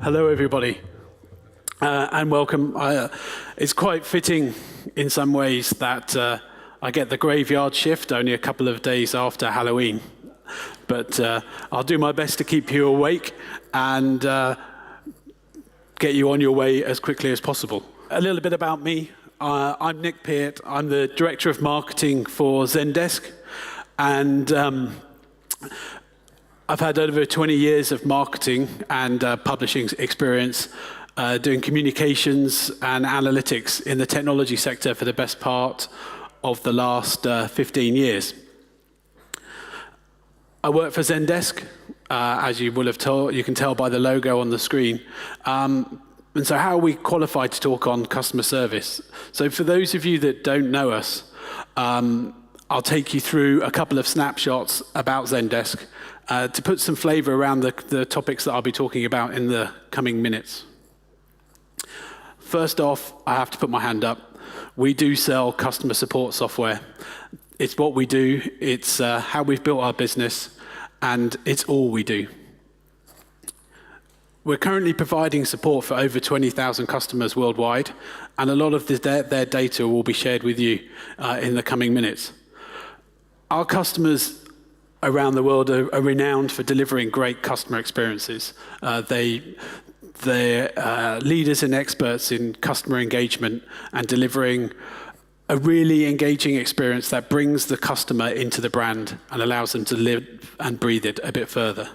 Hello, everybody, and welcome. It's quite fitting in some ways that I get the graveyard shift only a couple of days after Halloween. But I'll do my best to keep you awake and get you on your way as quickly as possible. A little bit about me. I'm Nick Peart. I'm the Director of Marketing for Zendesk. And I've had over 20 years of marketing and publishing experience doing communications and analytics in the technology sector for the best part of the last 15 years. I work for Zendesk, as you will have told, you can tell by the logo on the screen. And so how are we qualified to talk on customer service? So for those of you that don't know us, I'll take you through a couple of snapshots about Zendesk to put some flavor around the topics that I'll be talking about in the coming minutes. First off, I have to put my hand up. We do sell customer support software. It's what we do, it's how we've built our business, and it's all we do. We're currently providing support for over 20,000 customers worldwide, and a lot of their data will be shared with you in the coming minutes. Our customers around the world are renowned for delivering great customer experiences. They're leaders and experts in customer engagement and delivering a really engaging experience that brings the customer into the brand and allows them to live and breathe it a bit further.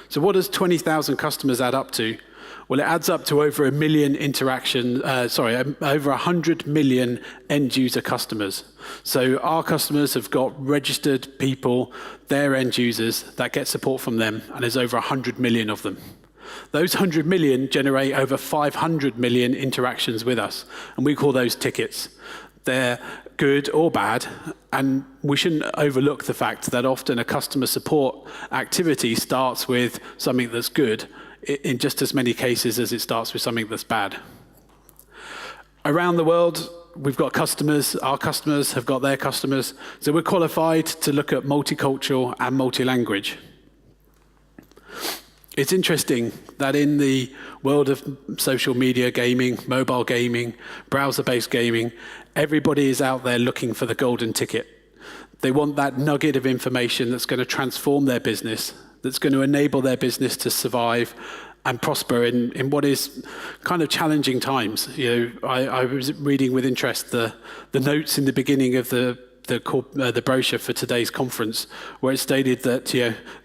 So what does 20,000 customers add up to? Well, it adds up to over 1 million over 100 million end user customers. So our customers have got registered people, their end users, that get support from them, and there's over 100 million of them. Those 100 million generate over 500 million interactions with us, and we call those tickets. They're good or bad, and we shouldn't overlook the fact that often a customer support activity starts with something that's good in just as many cases as it starts with something that's bad. Around the world, we've got customers, our customers have got their customers, so we're qualified to look at multicultural and multi-language. It's interesting that in the world of social media gaming, mobile gaming, browser-based gaming, everybody is out there looking for the golden ticket. They want that nugget of information that's going to transform their business, that's going to enable their business to survive and prosper in what is kind of challenging times. You know, I was reading with interest the notes in the beginning of the brochure for today's conference, where it stated that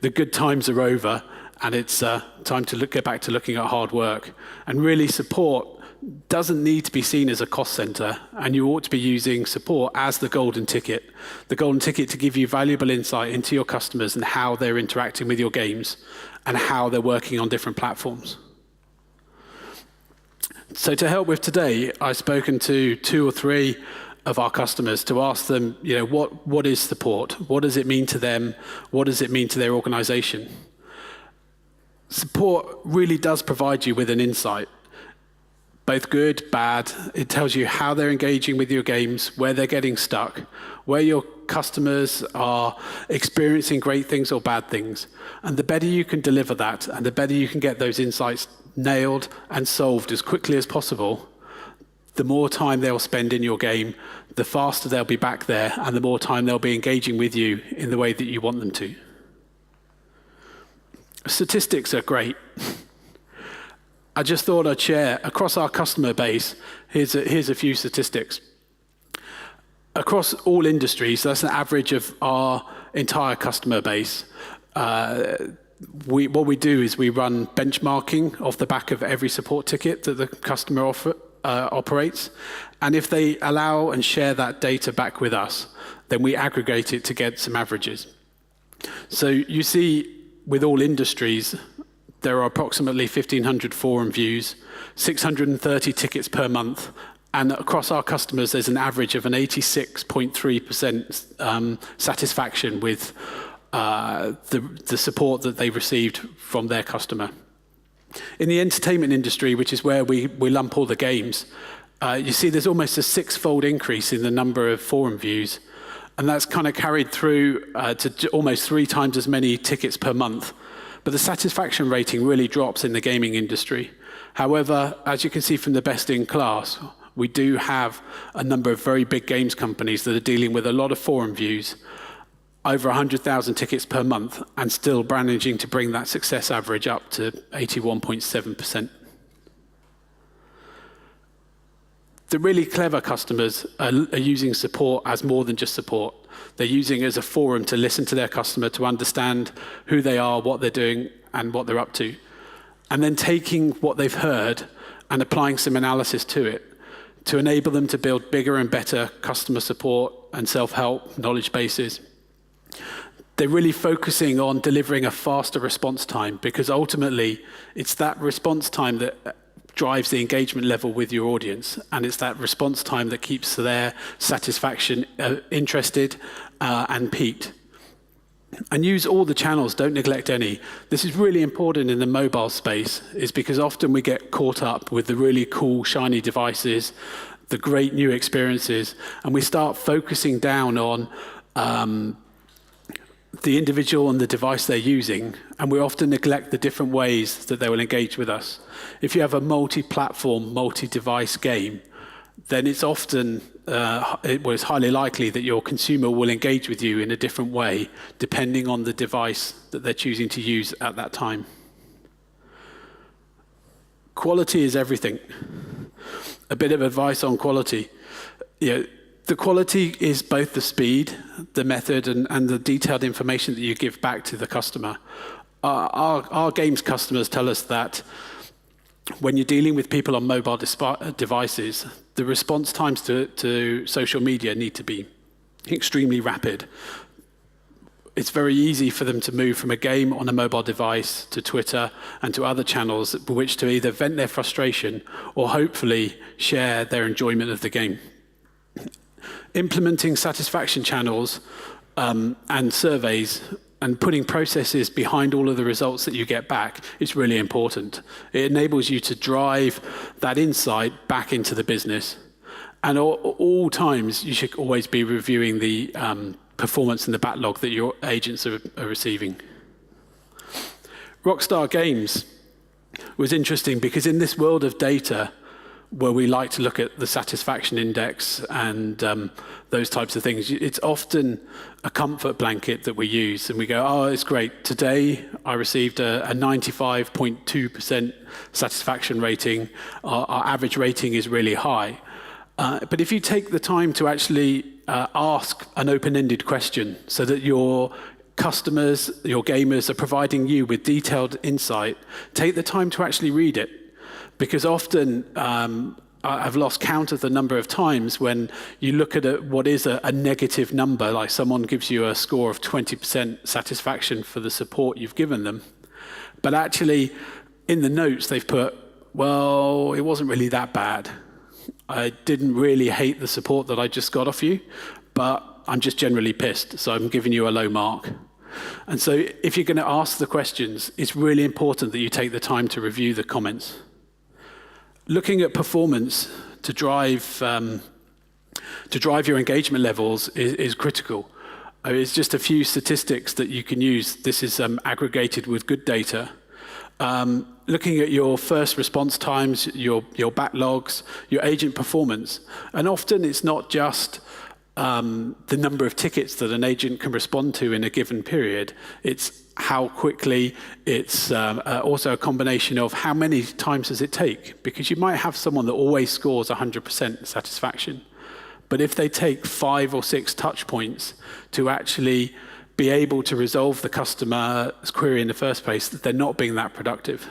the good times are over, and it's time to get back to looking at hard work. And really, support doesn't need to be seen as a cost center, and you ought to be using support as the golden ticket to give you valuable insight into your customers and how they're interacting with your games and how they're working on different platforms. So to help with today, I've spoken to 2 or 3 of our customers to ask them, what is support? What does it mean to them? What does it mean to their organization? Support really does provide you with an insight, both good, bad. It tells you how they're engaging with your games, where they're getting stuck, where your customers are experiencing great things or bad things. And the better you can deliver that, and the better you can get those insights nailed and solved as quickly as possible, the more time they'll spend in your game, the faster they'll be back there, and the more time they'll be engaging with you in the way that you want them to. Statistics are great. I just thought I'd share across our customer base. Here's a few statistics. Across all industries, that's an average of our entire customer base. What we do is we run benchmarking off the back of every support ticket that the customer operates. And if they allow and share that data back with us, then we aggregate it to get some averages. So you see, with all industries, there are approximately 1,500 forum views, 630 tickets per month, and across our customers, there's an average of an 86.3% satisfaction with the support that they received from their customer. In the entertainment industry, which is where we lump all the games, you see there's almost a 6-fold increase in the number of forum views, and that's kind of carried through to almost 3 times as many tickets per month. but the satisfaction rating really drops in the gaming industry. However, as you can see from the best in class, we do have a number of very big games companies that are dealing with a lot of forum views, over 100,000 tickets per month, and still managing to bring that success average up to 81.7%. The really clever customers are using support as more than just support. They're using it as a forum to listen to their customer, to understand who they are, what they're doing, and what they're up to. And then taking what they've heard and applying some analysis to it to enable them to build bigger and better customer support and self-help knowledge bases. They're really focusing on delivering a faster response time, because ultimately it's that response time that drives the engagement level with your audience, and it's that response time that keeps their satisfaction interested and peaked. And use all the channels, don't neglect any. This is really important in the mobile space, is because often we get caught up with the really cool, shiny devices, the great new experiences, and we start focusing down on the individual and the device they're using, and we often neglect the different ways that they will engage with us. If you have a multi-platform, multi-device game, then it's often, it's highly likely that your consumer will engage with you in a different way, depending on the device that they're choosing to use at that time. Quality is everything. A bit of advice on quality. The quality is both the speed, the method, and the detailed information that you give back to the customer. Our games customers tell us that when you're dealing with people on mobile devices, the response times to social media need to be extremely rapid. It's very easy for them to move from a game on a mobile device to Twitter and to other channels, which to either vent their frustration or hopefully share their enjoyment of the game. Implementing satisfaction channels and surveys and putting processes behind all of the results that you get back is really important. It enables you to drive that insight back into the business. And all times, you should always be reviewing the performance and the backlog that your agents are receiving. Rockstar Games was interesting because in this world of data, where we like to look at the satisfaction index and those types of things, it's often a comfort blanket that we use, and we go, oh, it's great. Today, I received a 95.2% satisfaction rating. Our average rating is really high. But if you take the time to actually ask an open-ended question so that your customers, your gamers are providing you with detailed insight, take the time to actually read it. Because often I've lost count of the number of times when you look at what is a negative number, like someone gives you a score of 20% satisfaction for the support you've given them. But actually, in the notes, they've put, well, it wasn't really that bad. I didn't really hate the support that I just got off you, but I'm just generally pissed, so I'm giving you a low mark. And so if you're going to ask the questions, it's really important that you take the time to review the comments. Looking at performance to drive your engagement levels is critical. It's just a few statistics that you can use. This is aggregated with good data. Looking at your first response times, your backlogs, your agent performance. And often it's not just the number of tickets that an agent can respond to in a given period. It's how quickly. It's also a combination of how many times does it take. Because you might have someone that always scores 100% satisfaction. But if they take 5 or 6 touch points to actually be able to resolve the customer's query in the first place, they're not being that productive.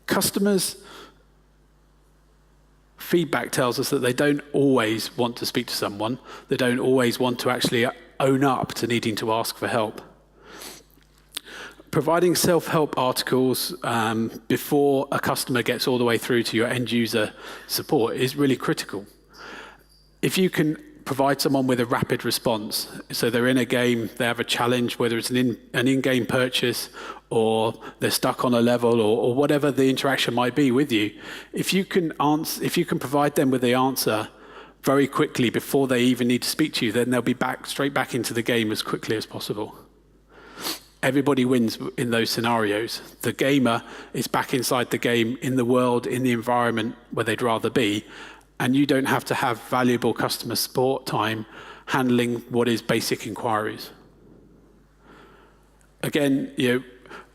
Customers' feedback tells us that they don't always want to speak to someone. They don't always want to actually own up to needing to ask for help. Providing self-help articles before a customer gets all the way through to your end user support is really critical. If you can provide someone with a rapid response, so they're in a game, they have a challenge, whether it's an in-game purchase or they're stuck on a level or whatever the interaction might be with you, if you can provide them with the answer very quickly before they even need to speak to you, then they'll be straight back into the game as quickly as possible. Everybody wins in those scenarios. The gamer is back inside the game, in the world, in the environment where they'd rather be, and you don't have to have valuable customer support time handling what is basic inquiries. Again,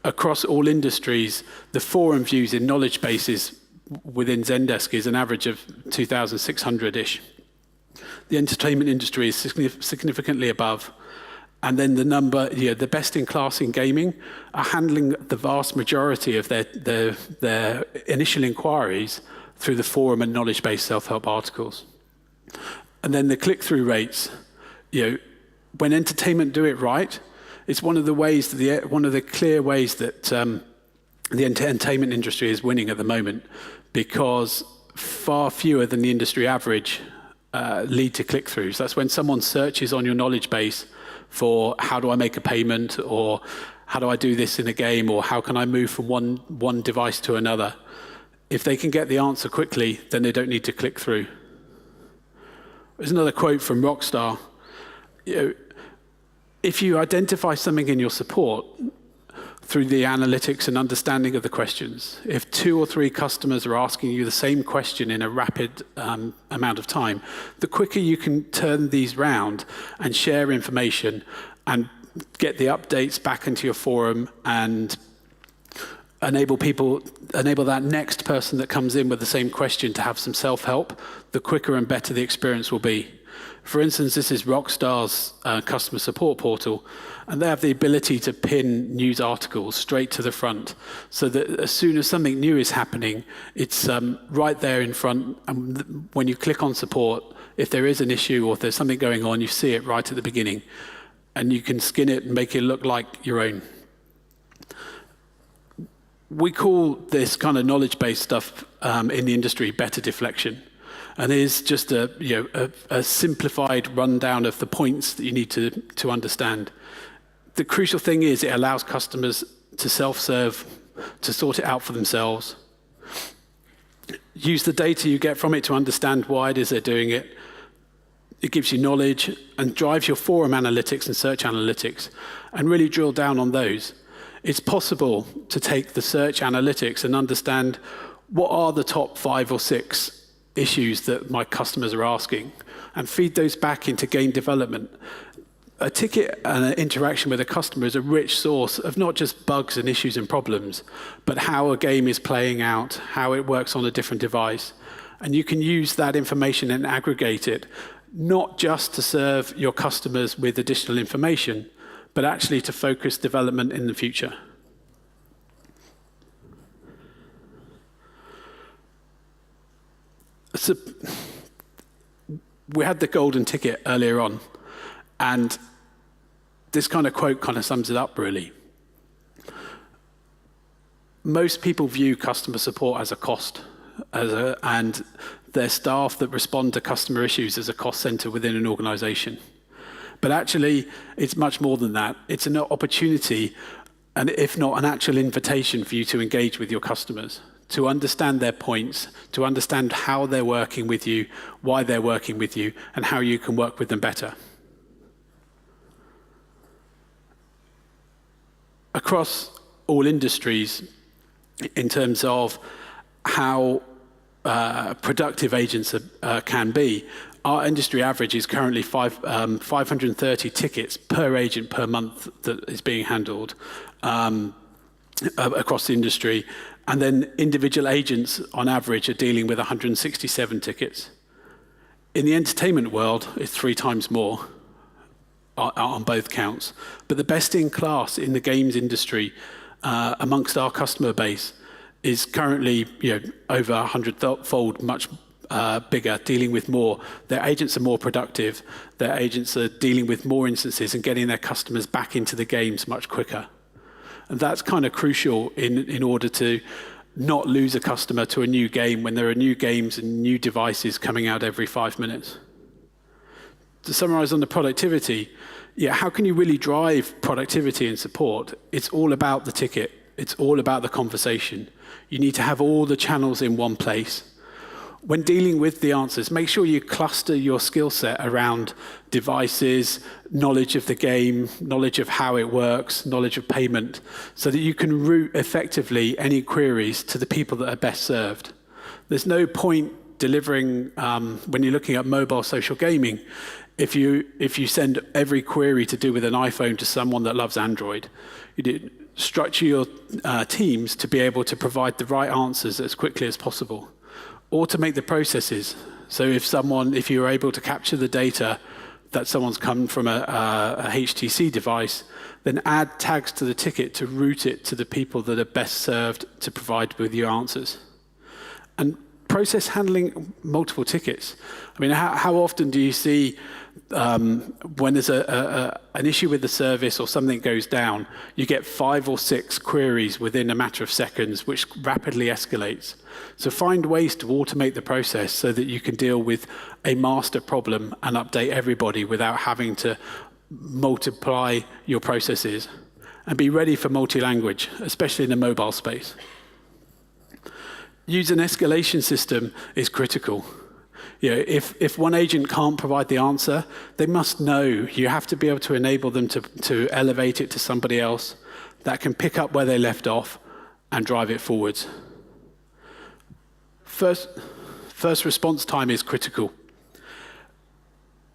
across all industries, the forum views in knowledge bases within Zendesk is an average of 2,600-ish. The entertainment industry is significantly above. And then the number, the best in class in gaming are handling the vast majority of their initial inquiries through the forum and knowledge-based self-help articles. And then the click-through rates, when entertainment do it right, it's one of the clear ways that the entertainment industry is winning at the moment, because far fewer than the industry average lead to click-throughs. That's when someone searches on your knowledge base for how do I make a payment, or how do I do this in a game, or how can I move from one device to another. If they can get the answer quickly, then they don't need to click through. There's another quote from Rockstar. If you identify something in your support through the analytics and understanding of the questions, if 2 or 3 customers are asking you the same question in a rapid amount of time, the quicker you can turn these round and share information and get the updates back into your forum and enable that next person that comes in with the same question to have some self-help, the quicker and better the experience will be. For instance, this is Rockstar's customer support portal, and they have the ability to pin news articles straight to the front, so that as soon as something new is happening, it's right there in front. And when you click on support, if there is an issue or if there's something going on, you see it right at the beginning, and you can skin it and make it look like your own. We call this kind of knowledge-based stuff in the industry better deflection. And it is just a simplified rundown of the points that you need to understand. The crucial thing is it allows customers to self-serve, to sort it out for themselves. Use the data you get from it to understand why it is they're doing it. It gives you knowledge and drives your forum analytics and search analytics, and really drill down on those. It's possible to take the search analytics and understand what are the top 5 or 6 issues that my customers are asking, and feed those back into game development. A ticket and an interaction with a customer is a rich source of not just bugs and issues and problems, but how a game is playing out, how it works on a different device. And you can use that information and aggregate it, not just to serve your customers with additional information, but actually to focus development in the future. So we had the golden ticket earlier on, and this kind of quote kind of sums it up, really. Most people view customer support as a cost, and their staff that respond to customer issues as a cost center within an organization. But actually, it's much more than that. It's an opportunity, and if not an actual invitation for you to engage with your customers, to understand their points, to understand how they're working with you, why they're working with you, and how you can work with them better. Across all industries, in terms of how productive agents can be, our industry average is currently 530 tickets per agent per month that is being handled across the industry. And then individual agents, on average, are dealing with 167 tickets. In the entertainment world, it's 3 times more on both counts. But the best in class in the games industry amongst our customer base is currently over 100-fold much bigger, dealing with more. Their agents are more productive. Their agents are dealing with more instances and getting their customers back into the games much quicker. And that's kind of crucial in order to not lose a customer to a new game when there are new games and new devices coming out every 5 minutes. To summarize on the productivity, how can you really drive productivity and support? It's all about the ticket. It's all about the conversation. You need to have all the channels in one place. When dealing with the answers, make sure you cluster your skill set around devices, knowledge of the game, knowledge of how it works, knowledge of payment, so that you can route effectively any queries to the people that are best served. There's no point delivering, when you're looking at mobile social gaming, if you send every query to do with an iPhone to someone that loves Android. You structure your teams to be able to provide the right answers as quickly as possible. Automate the processes. So if you're able to capture the data that someone's come from a HTC device, then add tags to the ticket to route it to the people that are best served to provide with your answers. And process handling multiple tickets. I mean, how often do you see when there's an issue with the service or something goes down, you get 5 or 6 queries within a matter of seconds, which rapidly escalates. So find ways to automate the process so that you can deal with a master problem and update everybody without having to multiply your processes. And be ready for multi-language, especially in the mobile space. Use an escalation system is critical. If one agent can't provide the answer, they must know. You have to be able to enable them to elevate it to somebody else that can pick up where they left off and drive it forwards. First response time is critical.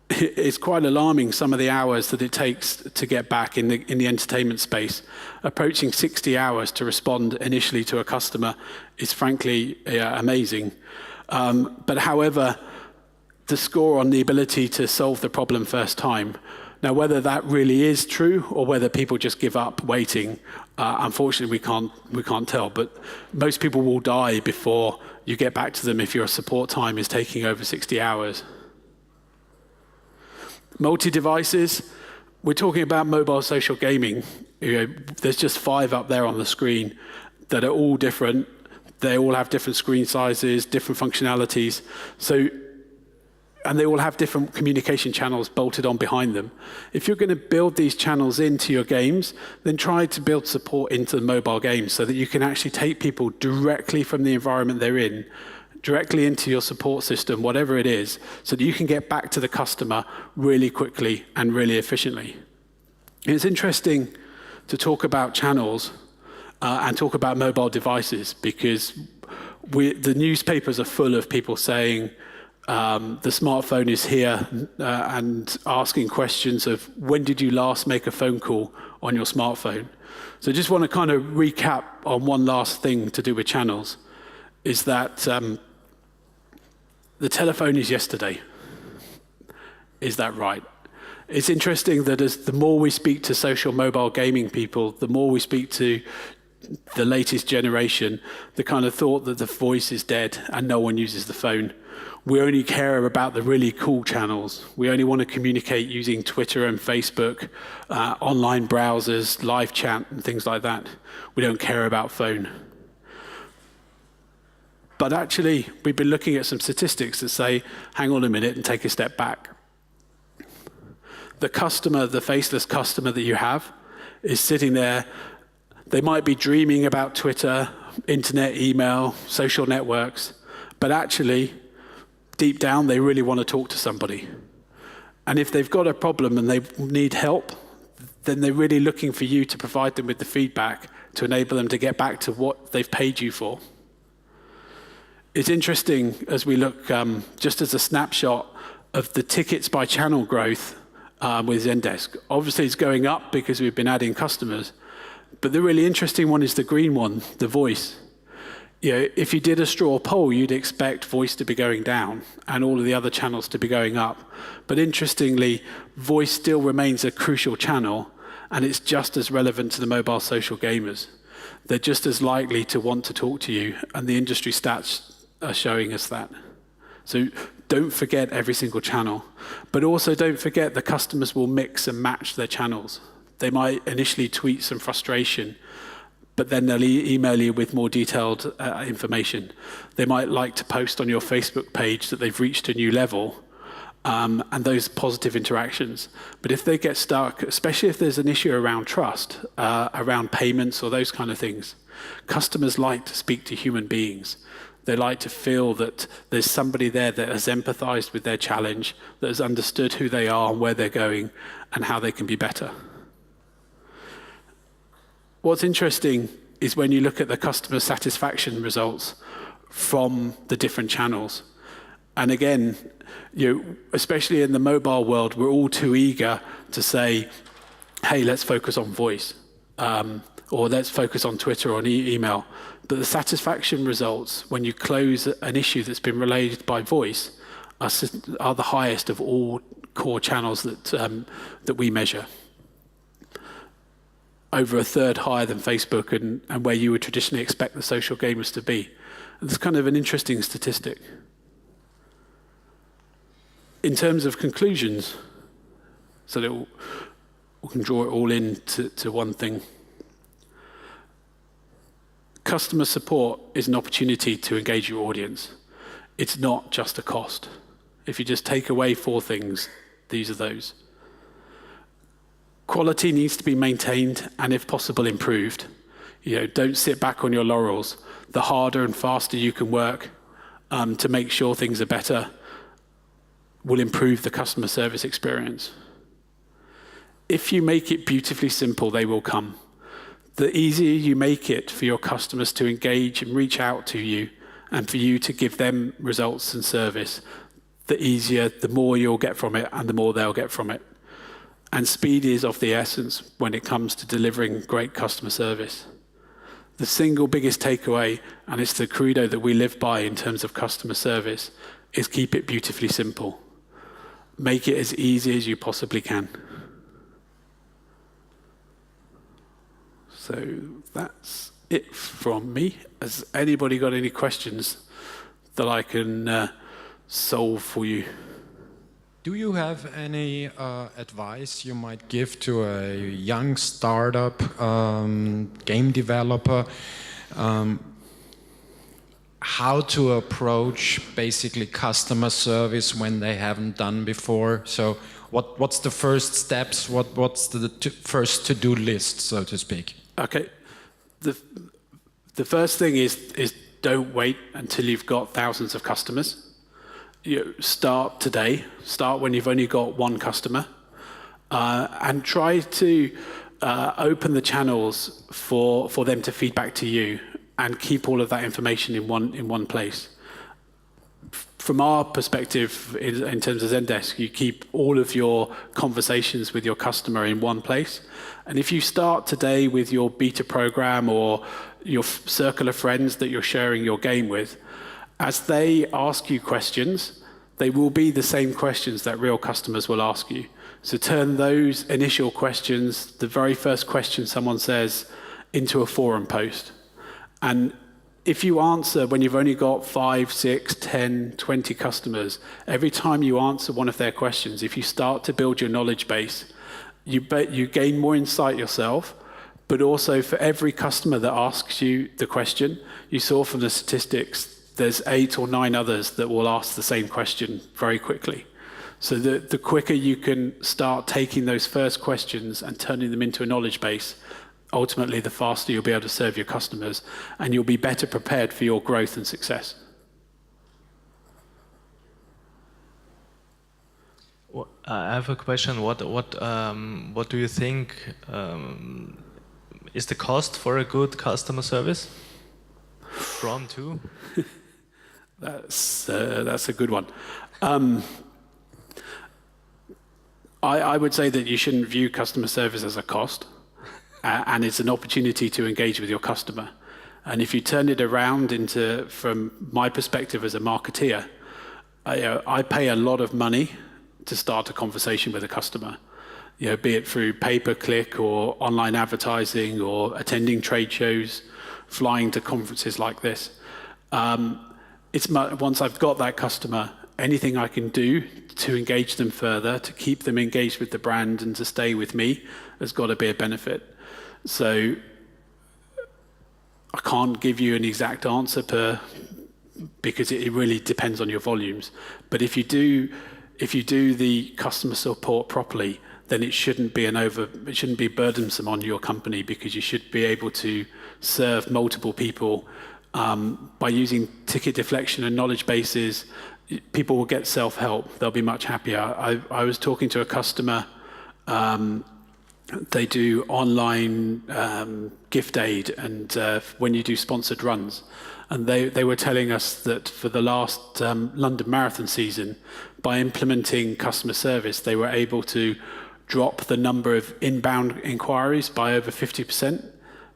It's quite alarming, some of the hours that it takes to get back in the entertainment space. Approaching 60 hours to respond initially to a customer is frankly amazing. But however, the score on the ability to solve the problem first time. Now, whether that really is true or whether people just give up waiting, unfortunately, we can't tell. But most people will die before you get back to them if your support time is taking over 60 hours. Multi-devices, we're talking about mobile social gaming. There's just 5 up there on the screen that are all different. They all have different screen sizes, different functionalities. And they all have different communication channels bolted on behind them. If you're going to build these channels into your games, then try to build support into the mobile games so that you can actually take people directly from the environment they're in, directly into your support system, whatever it is, so that you can get back to the customer really quickly and really efficiently. And it's interesting to talk about channels and talk about mobile devices, because the newspapers are full of people saying the smartphone is here and asking questions of when did you last make a phone call on your smartphone. So I just want to kind of recap on one last thing to do with channels, is that the telephone is yesterday. Is that right? It's interesting that as the more we speak to social mobile gaming people, the more we speak to the latest generation, the kind of thought that the voice is dead and no one uses the phone. We only care about the really cool channels. We only want to communicate using Twitter and Facebook, online browsers, live chat, and things like that. We don't care about phone. But actually, we've been looking at some statistics that say, hang on a minute and take a step back. The customer, the faceless customer that you have, is sitting there. They might be dreaming about Twitter, internet, email, social networks, but actually, deep down, they really want to talk to somebody. And if they've got a problem and they need help, then they're really looking for you to provide them with the feedback to enable them to get back to what they've paid you for. It's interesting as we look, just as a snapshot of the tickets by channel growth with Zendesk. Obviously, it's going up because we've been adding customers. But the really interesting one is the green one, the voice. If you did a straw poll, you'd expect voice to be going down and all of the other channels to be going up. But interestingly, voice still remains a crucial channel, and it's just as relevant to the mobile social gamers. They're just as likely to want to talk to you, and the industry stats are showing us that. So don't forget every single channel, but also don't forget the customers will mix and match their channels. They might initially tweet some frustration, but then they'll email you with more detailed information. They might like to post on your Facebook page that they've reached a new level, and those positive interactions. But if they get stuck, especially if there's an issue around trust, around payments or those kind of things, customers like to speak to human beings. They like to feel that there's somebody there that has empathized with their challenge, that has understood who they are and where they're going and how they can be better. What's interesting is when you look at the customer satisfaction results from the different channels. And again, especially in the mobile world, we're all too eager to say, hey, let's focus on voice, or let's focus on Twitter or email. But the satisfaction results, when you close an issue that's been relayed by voice, are the highest of all core channels that we measure. Over a third higher than Facebook and where you would traditionally expect the social gamers to be. And it's kind of an interesting statistic. In terms of conclusions, so that we can draw it all into one thing. Customer support is an opportunity to engage your audience. It's not just a cost. If you just take away 4 things, these are those. Quality needs to be maintained and, if possible, improved. Don't sit back on your laurels. The harder and faster you can work to make sure things are better will improve the customer service experience. If you make it beautifully simple, they will come. The easier you make it for your customers to engage and reach out to you and for you to give them results and service, the easier, the more you'll get from it and the more they'll get from it. And speed is of the essence when it comes to delivering great customer service. The single biggest takeaway, and it's the credo that we live by in terms of customer service, is keep it beautifully simple. Make it as easy as you possibly can. So that's it from me. Has anybody got any questions that I can solve for you? Do you have any advice you might give to a young startup game developer, how to approach basically customer service when they haven't done before? So what's the first steps? What's the first to-do list, so to speak? Okay. The first thing is don't wait until you've got thousands of customers. Start today. Start when you've only got one customer, and try to open the channels for them to feed back to you, and keep all of that information in one place. From our perspective, in terms of Zendesk, you keep all of your conversations with your customer in one place. And if you start today with your beta program or your circle of friends that you're sharing your game with, as they ask you questions, they will be the same questions that real customers will ask you. So turn those initial questions, the very first question someone says, into a forum post. And if you answer when you've only got 5, 6, 10, 20 customers, every time you answer one of their questions, if you start to build your knowledge base, you gain more insight yourself, but also for every customer that asks you the question, you saw from the statistics, there's 8 or 9 others that will ask the same question very quickly. So the quicker you can start taking those first questions and turning them into a knowledge base, ultimately the faster you'll be able to serve your customers, and you'll be better prepared for your growth and success. Well, I have a question. What do you think is the cost for a good customer service? From to? That's a good one. I would say that you shouldn't view customer service as a cost, and it's an opportunity to engage with your customer. And if you turn it around from my perspective as a marketeer, I pay a lot of money to start a conversation with a customer, be it through pay-per-click or online advertising or attending trade shows, flying to conferences like this. Once I've got that customer, anything I can do to engage them further, to keep them engaged with the brand and to stay with me, has got to be a benefit. So I can't give you an exact answer because it really depends on your volumes. But if you do the customer support properly, then it shouldn't be burdensome on your company, because you should be able to serve multiple people By using ticket deflection and knowledge bases, people will get self-help. They'll be much happier. I was talking to a customer. They do online gift aid and when you do sponsored runs. And they were telling us that for the last London Marathon season, by implementing customer service, they were able to drop the number of inbound inquiries by over 50%,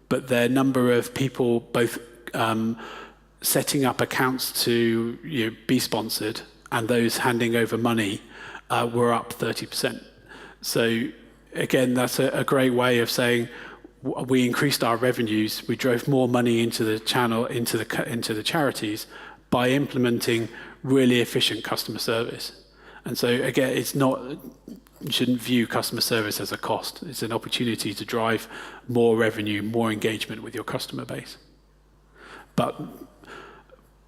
but their number of people both setting up accounts to be sponsored and those handing over money were up 30%. So again, that's a great way of saying we increased our revenues, we drove more money into the channel, into the charities by implementing really efficient customer service. And so again, it's not, you shouldn't view customer service as a cost. It's an opportunity to drive more revenue, more engagement with your customer base. But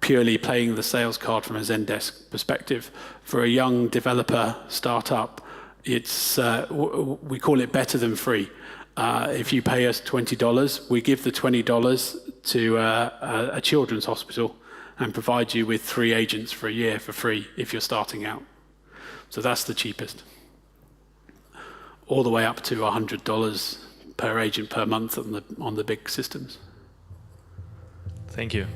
purely playing the sales card from a Zendesk perspective, for a young developer startup, it's we call it better than free. If you pay us $20, we give the $20 to a children's hospital and provide you with 3 agents for a year for free if you're starting out. So that's the cheapest. All the way up to $100 per agent per month on the big systems. Thank you.